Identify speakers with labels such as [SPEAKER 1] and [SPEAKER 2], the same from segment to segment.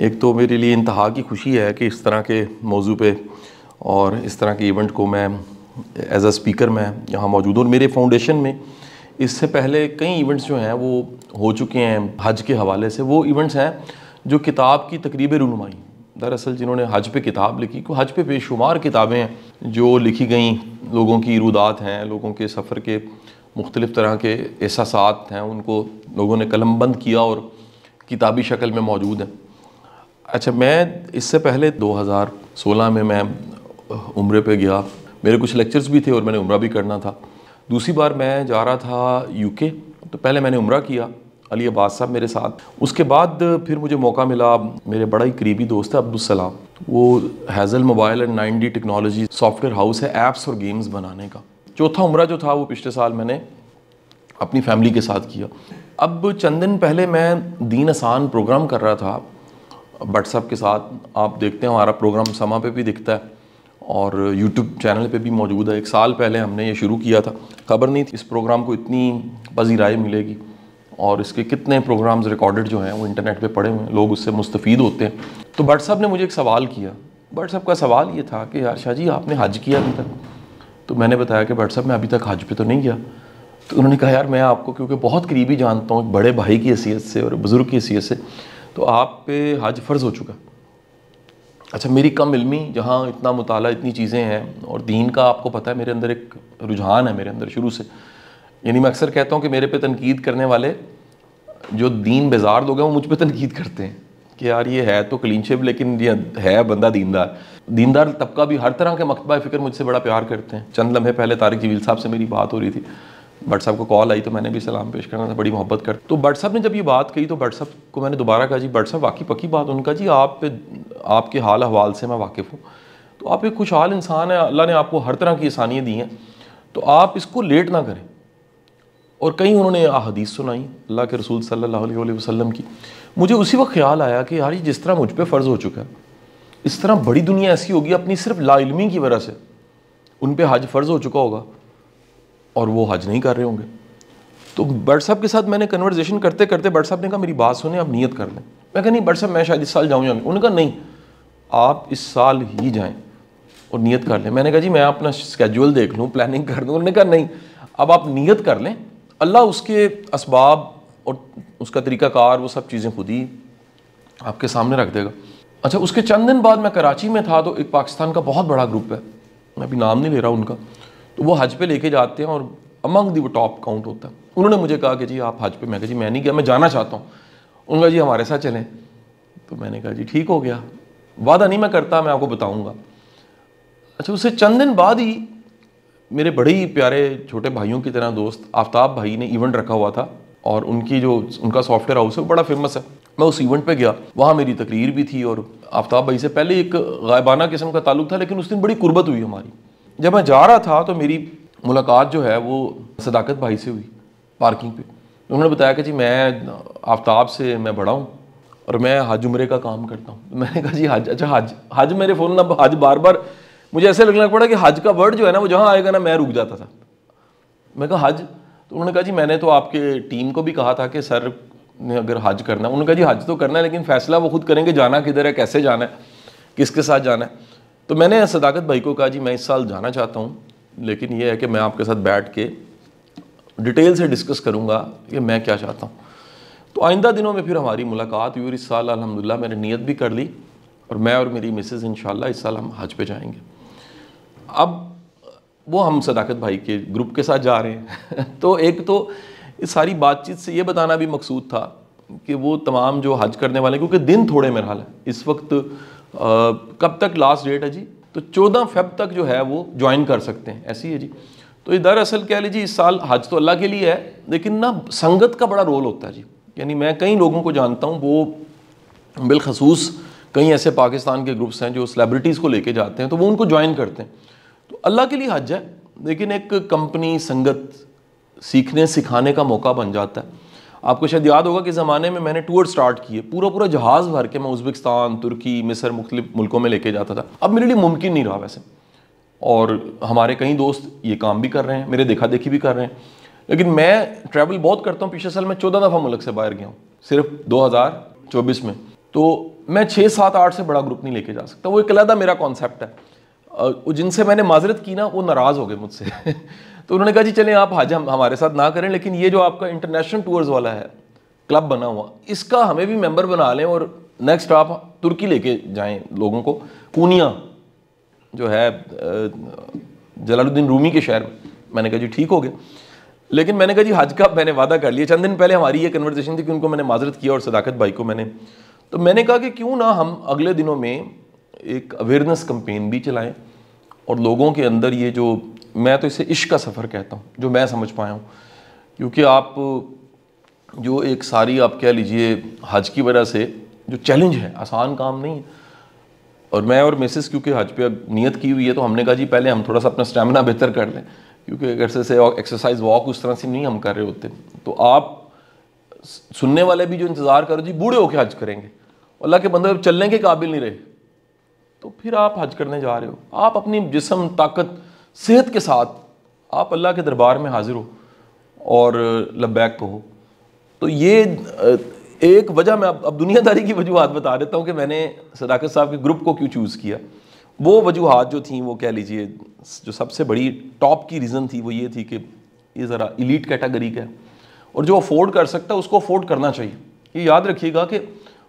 [SPEAKER 1] एक तो मेरे लिए इंतहा की खुशी है कि इस तरह के मौजू पे और इस तरह के इवेंट को मैं एज अ स्पीकर मैं यहाँ मौजूद हूँ। और मेरे फाउंडेशन में इससे पहले कई इवेंट्स जो हैं वो हो चुके हैं हज के हवाले से। वो इवेंट्स हैं जो किताब की तकरीब रुनुमाई, दरअसल जिन्होंने हज पे किताब लिखी, को हज पे बेशुमार किताबें हैं जो लिखी गई, लोगों की रुदात हैं, लोगों के सफ़र के मुख्तलिफ़ तरह के एहसासात हैं, उनको लोगों ने कलमबंद किया और किताबी शक्ल में मौजूद हैं। अच्छा, मैं इससे पहले 2016 में मैं उम्रे पे गया, मेरे कुछ लेक्चर्स भी थे और मैंने उम्रा भी करना था। दूसरी बार मैं जा रहा था यूके, तो पहले मैंने उम्रा किया, अली अब्बास साहब मेरे साथ। उसके बाद फिर मुझे मौका मिला, मेरे बड़ा ही करीबी दोस्त है अब्दुल सलाम, वो hassle mobile and 9D technology software house है ऐप्स और गेम्स बनाने का। चौथा उम्रा जो था वो पिछले साल मैंने अपनी फैमिली के साथ किया। अब चंद दिन पहले मैं दीन आसान प्रोग्राम कर रहा था व्हाट्सएप के साथ, आप देखते हैं हमारा प्रोग्राम समा पे भी दिखता है और यूट्यूब चैनल पे भी मौजूद है। 1 साल पहले हमने ये शुरू किया था, खबर नहीं थी इस प्रोग्राम को इतनी पज़ीराई मिलेगी और इसके कितने प्रोग्राम्स रिकॉर्डेड जो हैं वो इंटरनेट पे पड़े हुए हैं, लोग उससे मुस्तफ़ीद होते हैं। तो भट्ट साहब ने मुझे एक सवाल किया। भट्ट साहब का सवाल ये था कि यार शाह जी आपने हज किया अभी तक? तो मैंने बताया कि भट्ट साहब मैं अभी तक हज पे तो नहीं गया। तो उन्होंने कहा यार मैं आपको क्योंकि बहुत करीबी जानता हूँ, बड़े भाई की हैसियत से और बुज़ुर्ग की हैसियत से, तो आप पे हज फ़र्ज़ हो चुका। अच्छा, मेरी कम इल्मी, जहाँ इतना मुताला, इतनी चीज़ें हैं और दीन का आपको पता है मेरे अंदर एक रुझान है, मेरे अंदर शुरू से। यानी मैं अक्सर कहता हूँ कि मेरे पे तनकीद करने वाले जो दीन बेजार लोग हैं वो मुझ पे तनकीद करते हैं कि यार ये है तो क्लीन शेव लेकिन ये है बंदा दीनदार। दीनदार तबका भी हर तरह के मकतबा फ़िक्र मुझसे बड़ा प्यार करते हैं। चंद लम्हे पहले तारिक जमील साहब से मेरी बात हो रही थी, भट्ट साहब को कॉल आई तो मैंने भी सलाम पेश करना था, बड़ी मोहब्बत कर। तो भट्ट साहब ने जब ये बात कही तो भट्ट साहब को मैंने दोबारा कहा जी भट्ट साहब वाकई पक्की बात। उनका जी आपके हाल अहवाल से मैं वाकिफ़ हूँ, तो आप एक खुशहाल इंसान है, अल्लाह ने आपको हर तरह की आसानियाँ दी हैं, तो आप इसको लेट ना करें। और कहीं उन्होंने हदीस सुनाई अल्लाह के रसूल सल्लल्लाहु अलैहि वसल्लम की। मुझे उसी वक्त ख्याल आया कि यार ये जिस तरह मुझ पर फ़र्ज़ हो चुका है, इस तरह बड़ी दुनिया ऐसी होगी अपनी सिर्फ लाइल्मी की वजह से उन पर हज फ़र्ज़ हो चुका होगा और वो हज नहीं कर रहे होंगे। तो भट्ट साहब के साथ मैंने कन्वर्सेशन करते करते भट्ट साहब ने कहा मेरी बात सुने, आप नियत कर लें। मैं कहा नहीं भट्ट साहब मैं शायद इस साल जाऊँ। उन्होंने कहा नहीं, आप इस साल ही जाएँ और नियत कर लें। मैंने कहा जी मैं अपना स्केड्यूल देख लूँ, प्लानिंग कर दूँ। उन्होंने कहा नहीं, अब आप नियत कर लें, अल्लाह उसके असबाब और उसका तरीक़ाकार वो सब चीज़ें खुद ही आपके सामने रख देगा। अच्छा, उसके चंद दिन बाद मैं कराची में था, तो एक पाकिस्तान का बहुत बड़ा ग्रुप है, मैं अभी नाम नहीं ले रहा उनका, तो वो हज पे लेके जाते हैं और अमंग दी वो टॉप काउंट होता है। उन्होंने मुझे कहा कि जी आप हज पे, मैं कहा जी मैं नहीं गया, मैं जाना चाहता हूँ। उन्होंने कहा जी हमारे साथ चलें। तो मैंने कहा जी ठीक हो गया, वादा नहीं मैं करता, मैं आपको बताऊँगा। अच्छा, उससे चंद दिन बाद ही मेरे बड़े ही प्यारे छोटे भाइयों की तरह दोस्त आफ्ताब भाई ने इवेंट रखा हुआ था और उनका सॉफ्टवेयर हाउस है वो बड़ा फेमस है। मैं उस इवेंट पे गया, वहाँ मेरी तकरीर भी थी और आफ्ताब भाई से पहले एक गायबाना किस्म का ताल्लुक था, लेकिन उस दिन बड़ी कुर्बत हुई हमारी। जब मैं जा रहा था तो मेरी मुलाकात जो है वो सदाकत भाई से हुई पार्किंग पे। उन्होंने बताया कि जी मैं आफ्ताब से मैं बड़ा हूँ और मैं हज उम्रे का काम करता हूँ। मैंने कहा जी हज? अच्छा हज मेरे फ़ोन ना हज बार बार मुझे ऐसे लगने पड़ा कि हज का वर्ड जो है ना वो जहाँ आएगा ना मैं रुक जाता था। मैं कहा हज? तो उन्होंने कहा जी मैंने तो आपके टीम को भी कहा था कि सर ने अगर हज करना, उन्होंने कहा जी हज तो करना है लेकिन फ़ैसला वो खुद करेंगे जाना किधर है, कैसे जाना है, किसके साथ जाना है। तो मैंने सदाकत भाई को कहा जी मैं इस साल जाना चाहता हूँ, लेकिन ये है कि मैं आपके साथ बैठ के डिटेल से डिस्कस करूँगा कि मैं क्या चाहता हूँ। तो आइंदा दिनों में फिर हमारी मुलाकात हुई और इस साल अल्हम्दुलिल्लाह मैंने नियत भी कर ली और मैं और मेरी मिसेज़ इंशाल्लाह इस साल हम हज पे जाएंगे। अब वो हम सदाकत भाई के ग्रुप के साथ जा रहे हैं तो एक तो इस सारी बातचीत से ये बताना भी मकसूद था कि वो तमाम जो हज करने वाले, क्योंकि दिन थोड़े मेरे हाल है इस वक्त, कब तक लास्ट डेट है जी? तो 14 फ़रवरी तक जो है वो ज्वाइन कर सकते हैं, ऐसी है जी। तो ये दरअसल कह लीजिए इस साल हज तो अल्लाह के लिए है, लेकिन ना संगत का बड़ा रोल होता है जी। यानी मैं कई लोगों को जानता हूँ, वो बिलखसूस कई ऐसे पाकिस्तान के ग्रुप्स हैं जो सेलिब्रिटीज़ को लेके जाते हैं, तो वो उनको ज्वाइन करते हैं। तो अल्लाह के लिए हज है, लेकिन एक कंपनी संगत सीखने सिखाने का मौका बन जाता है। आपको शायद याद होगा कि ज़माने में मैंने टूर स्टार्ट किए, पूरा जहाज़ भर के मैं उज़्बेकिस्तान, तुर्की, मिस्र, मुख्तलिफ मुल्कों में लेके जाता था। अब मेरे लिए मुमकिन नहीं रहा वैसे, और हमारे कई दोस्त ये काम भी कर रहे हैं, मेरे देखा देखी भी कर रहे हैं। लेकिन मैं ट्रैवल बहुत करता हूँ, पिछले साल मैं 14 दफ़ा मुल्क से बाहर गया हूँ, सिर्फ 2024 में। तो मैं 6, 7, 8 से बड़ा ग्रुप नहीं लेके जा सकता, वो एक अलग मेरा कॉन्सेप्ट है। जिनसे मैंने माजरत की ना वो नाराज़ हो गए मुझसे तो उन्होंने कहा जी चलें आप हज हमारे साथ ना करें, लेकिन ये जो आपका इंटरनेशनल टूर्स वाला है क्लब बना हुआ, इसका हमें भी मेंबर बना लें और नेक्स्ट आप तुर्की लेके जाएं लोगों को, पूनिया जो है जलालुद्दीन रूमी के शहर में। मैंने कहा जी ठीक हो गया, लेकिन मैंने कहा जी हज का मैंने वादा कर लिया। चंद दिन पहले हमारी ये कन्वर्सेशन थी कि उनको मैंने माजरत किया और सदाकत भाई को मैंने कहा कि क्यों ना हम अगले दिनों में एक अवेयरनेस कैंपेन भी चलाएं और लोगों के अंदर ये जो, मैं तो इसे इश्क का सफ़र कहता हूँ, जो मैं समझ पाया हूँ, क्योंकि आप जो एक सारी आप कह लीजिए हज की वजह से जो चैलेंज है, आसान काम नहीं है। और मैं और मिसेस क्योंकि हज पे नियत की हुई है, तो हमने कहा जी पहले हम थोड़ा सा अपना स्टेमिना बेहतर कर लें, क्योंकि एक्सरसाइज वॉक उस तरह से नहीं हम कर रहे होते। तो आप सुनने वाले भी जो इंतज़ार करो जी बूढ़े होके हज करेंगे, अल्लाह के बंदे चलने के काबिल नहीं रहे, तो फिर आप हज करने जा रहे हो। आप अपनी जिस्म, ताकत, सेहत के साथ आप अल्लाह के दरबार में हाजिर हो और लब्बैक कहो। तो ये एक वजह मैं अब दुनियादारी की वजूहात बता देता हूँ कि मैंने सदाकत साहब के ग्रुप को क्यों चूज़ किया। वो वजूहात जो थी, वो कह लीजिए जो सबसे बड़ी टॉप की रीज़न थी, वो ये थी कि ये ज़रा इलीट कैटेगरी का है और जो अफोर्ड कर सकता है उसको अफोर्ड करना चाहिए। ये याद रखिएगा कि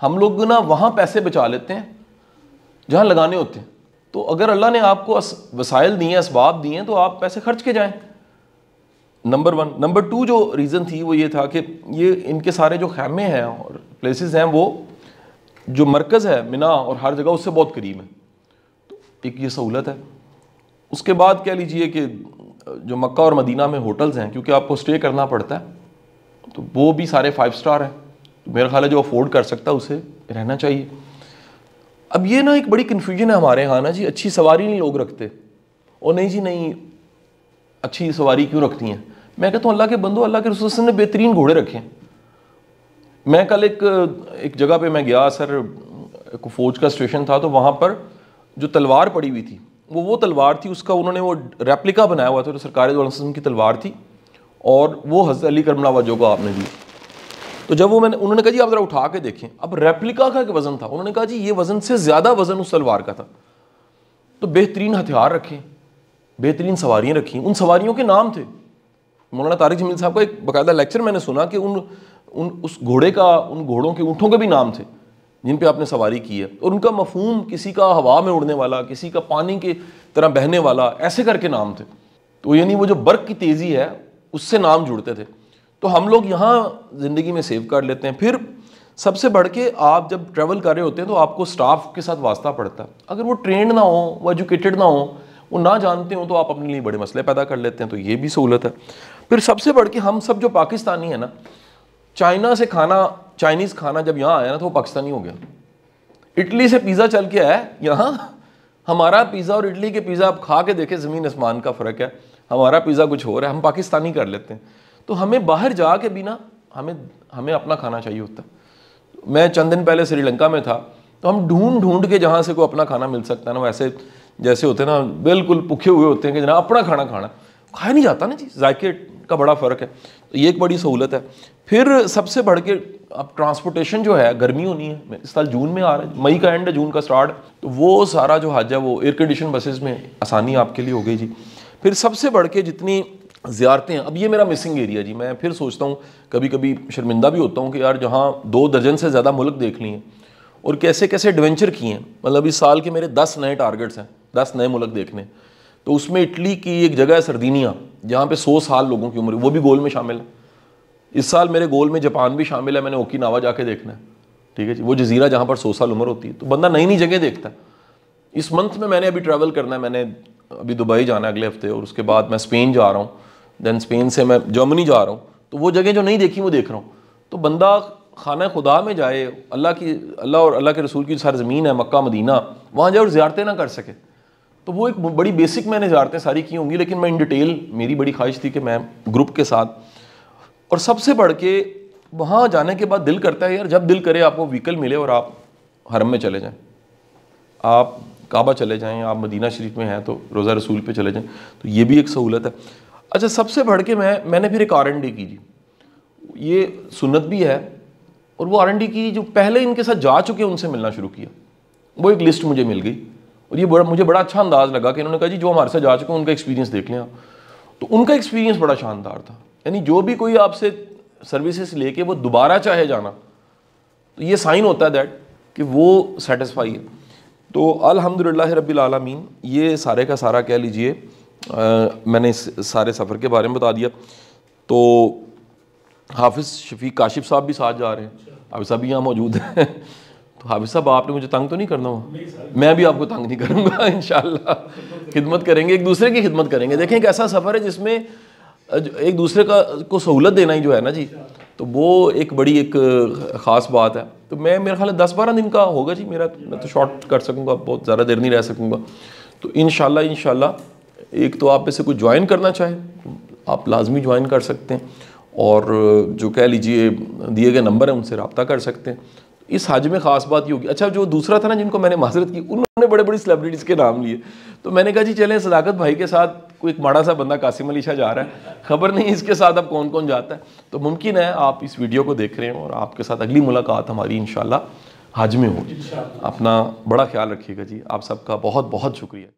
[SPEAKER 1] हम लोग ना वहाँ पैसे बचा लेते हैं जहाँ लगाने होते हैं। तो अगर अल्लाह ने आपको वसाइल दिए हैं, असबाब दिए हैं, तो आप पैसे खर्च के जाएं, नंबर 1। नंबर 2 जो रीज़न थी वो ये था कि ये इनके सारे जो खैमे हैं और प्लेसेस हैं, वो जो मरकज़ है मिना और हर जगह उससे बहुत करीब है, तो एक ये सहूलत है। उसके बाद कह लीजिए कि जो मक्का और मदीना में होटल्स हैं, क्योंकि आपको स्टे करना पड़ता है, तो वो भी सारे 5 स्टार हैं। तो मेरा ख्याल है जो अफोर्ड कर सकता है उसे रहना चाहिए। अब ये ना एक बड़ी कन्फ्यूजन है हमारे यहाँ ना जी, अच्छी सवारी नहीं लोग रखते, और नहीं जी नहीं अच्छी सवारी क्यों रखती हैं। मैं कहता हूँ अल्लाह के बंदो, अल्लाह के रसूल ने बेहतरीन घोड़े रखे हैं। मैं कल एक जगह पे मैं गया सर, फौज का स्टेशन था, तो वहाँ पर जो तलवार पड़ी हुई थी वो तलवार थी, उसका उन्होंने वो रेप्लिका बनाया हुआ था, तो सरकार दो आलम की तलवार थी और वो हज़रत अली करमल्लाहु वजहहू को आपने दी। तो जब वो उन्होंने कहा जी आप ज़रा उठा के देखें, अब रेप्लिका का एक वज़न था, उन्होंने कहा जी ये वज़न से ज़्यादा वज़न उस तलवार का था। तो बेहतरीन हथियार रखे, बेहतरीन सवारियाँ रखी, उन सवारियों के नाम थे। मौलाना तारिक जमील साहब का एक बाकायदा लेक्चर मैंने सुना कि उस घोड़े का, उन घोड़ों के, ऊँटों के भी नाम थे जिन पे आपने सवारी की है, और उनका मफहूम, किसी का हवा में उड़ने वाला, किसी का पानी की तरह बहने वाला, ऐसे करके नाम थे। तो यानी वो जो बर्क़ की तेज़ी है उससे नाम जुड़ते थे। तो हम लोग यहाँ ज़िंदगी में सेव कर लेते हैं। फिर सबसे बढ़ के आप जब ट्रैवल कर रहे होते हैं तो आपको स्टाफ के साथ वास्ता पड़ता है। अगर वो ट्रेंड ना हो, वो एजुकेटेड ना हो, वो ना जानते हो, तो आप अपने लिए बड़े मसले पैदा कर लेते हैं। तो ये भी सहूलत है। फिर सबसे बढ़ के हम सब जो पाकिस्तानी है ना, चाइना से चाइनीज़ खाना जब यहाँ आया ना तो वो पाकिस्तानी हो गया। इटली से पिज़्ज़ा चल के आया यहाँ, हमारा पिज़्ज़ा और इटली के पिज़्ज़ा आप खा के देखें, ज़मीन आसमान का फ़र्क है। हमारा पिज़्ज़ा कुछ हो रहा है, हम पाकिस्तानी कर लेते हैं। तो हमें बाहर जा के भी ना हमें अपना खाना चाहिए होता है। मैं चंद दिन पहले श्रीलंका में था, तो हम ढूंढ के जहाँ से कोई अपना खाना मिल सकता है ना, वैसे जैसे होते हैं ना बिल्कुल भूखे हुए होते हैं कि जनाब अपना खाना खाया नहीं जाता ना जी, जायके का बड़ा फ़र्क है। तो ये एक बड़ी सहूलत है। फिर सबसे बढ़ के अब ट्रांसपोर्टेशन जो है, गर्मी होनी है, इस साल जून में आ रहा है, मई का एंड है, जून का स्टार्ट, तो वो सारा जो हज है वो एयर कंडीशन बसेस में आसानी आपके लिए हो गई जी। फिर सबसे बढ़ के जितनी ज़ियारतें हैं, अब ये मेरा मिसिंग एरिया जी। मैं फिर सोचता हूँ, कभी कभी शर्मिंदा भी होता हूँ कि यार जहाँ 2 दर्जन से ज़्यादा मुल्क देख लिए और कैसे कैसे एडवेंचर किए हैं। मतलब इस साल के मेरे 10 नए टारगेट्स हैं, 10 नए मुल्क देखने। तो उसमें इटली की एक जगह है सरदीनिया, जहाँ पे 100 साल लोगों की उम्र, वो भी गोल में शामिल है। इस साल मेरे गोल में जापान भी शामिल है, मैंने ओकिनावा जाके देखना है, ठीक है जी, वो जजीरा जहाँ पर 100 साल उम्र होती है। तो बंदा नई नई जगह देखता है। इस मंथ में मैंने अभी ट्रैवल करना है, मैंने अभी दुबई जाना है अगले हफ्ते, और उसके बाद मैं स्पेन जा रहा हूँ, दैन स्पेन से मैं जर्मनी जा रहा हूँ। तो वो जगह जो नहीं देखी वो देख रहा हूँ। तो बंदा खाना खुदा में जाए, अल्लाह और अल्लाह के रसूल की सारी ज़मीन है मक्का मदीना, वहाँ जाए और ज़ियारतें ना कर सके, तो वो एक बड़ी बेसिक मैंने ज़ियारतें सारी की होंगी। लेकिन मैं इन डिटेल, मेरी बड़ी ख्वाहिश थी कि मैं ग्रुप के साथ, और सबसे बढ़ के वहाँ जाने के बाद दिल करता है यार, जब दिल करे आपको व्हीकल मिले और आप हरम में चले जाएँ, आप काबा चले जाएँ, आप मदीना शरीफ में हैं तो रोज़ा रसूल पे चले जाएँ, तो ये भी एक सहूलत है। अच्छा, सबसे बढ़ के मैंने फिर एक R&D की जी। ये सुन्नत भी है और वो R&D की जो पहले इनके साथ जा चुके उनसे मिलना शुरू किया। वो एक लिस्ट मुझे मिल गई और ये मुझे बड़ा अच्छा अंदाज़ लगा कि इन्होंने कहा जी जो हमारे साथ जा चुके हैं उनका एक्सपीरियंस देख लें आप। तो उनका एक्सपीरियंस बड़ा शानदार था, यानी जो भी कोई आपसे सर्विसेज लेके वो दोबारा चाहे जाना, तो ये साइन होता है दैट कि वो सेटिस्फाई है। तो अल्हम्दुलिल्लाह रब्बिल आलमीन, ये सारे का सारा कह लीजिए मैंने इस सारे सफ़र के बारे में बता दिया। तो हाफिज़ शफीक काशिफ साहब भी साथ जा रहे हैं, हाफिज़ साहब भी यहाँ मौजूद हैं। तो हाफिज़ साहब आपने मुझे तंग तो नहीं करना हो? मैं भी आपको तंग नहीं करूँगा इंशाअल्लाह। खिदमत करेंगे, एक दूसरे की खिदमत करेंगे। देखें एक ऐसा सफ़र है जिसमें एक दूसरे को सहूलत देना ही जो है ना जी, तो वो एक बड़ी एक ख़ास बात है। तो मैं मेरा ख्याल है 10-12 दिन का होगा जी मेरा, मैं तो शॉर्ट कर सकूँगा, बहुत ज़्यादा देर नहीं रह सकूँगा। तो इंशाअल्लाह एक तो आप में से कुछ ज्वाइन करना चाहे आप लाजमी ज्वाइन कर सकते हैं, और जो कह लीजिए दिए गए नंबर है उनसे रब्ता कर सकते हैं। इस हज में ख़ास बात ये होगी। अच्छा, जो दूसरा था ना जिनको मैंने माजरत की, उन्होंने बड़े बड़ी सेलिब्रिटीज़ के नाम लिए, तो मैंने कहा जी चलें सदाकत भाई के साथ कोई एक माड़ा सा बंदा कासिम अली शाह जा रहा है, खबर नहीं इसके साथ अब कौन कौन जाता है। तो मुमकिन है आप इस वीडियो को देख रहे हैं और आपके साथ अगली मुलाकात हमारी इंशाअल्लाह हज में होगी। अपना बड़ा ख्याल रखिएगा जी। आप सबका बहुत बहुत शुक्रिया।